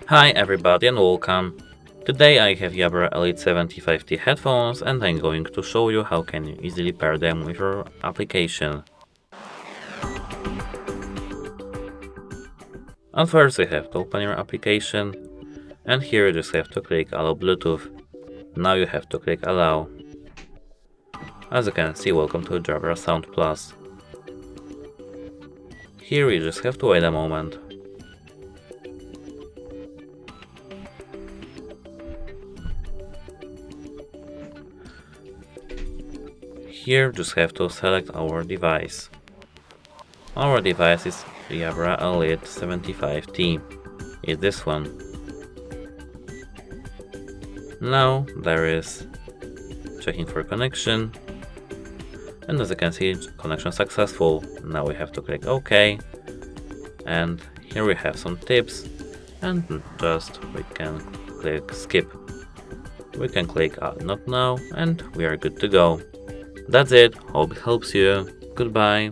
Hi everybody and welcome. Today I have Jabra Elite 75T headphones and I'm going to show you how can you easily pair them with your application. At first you have to open your application and here you just have to click Allow Bluetooth. Now you have to click Allow. As you can see, welcome to Jabra Sound Plus. Here you just have to wait a moment. Here just have to select our device. Our device is Jabra Elite 75T. It's this one. Now there is checking for connection. And as you can see, connection successful. Now we have to click OK. And here we have some tips. And just we can click skip. We can click not now and we are good to go. That's it. Hope it helps you. Goodbye.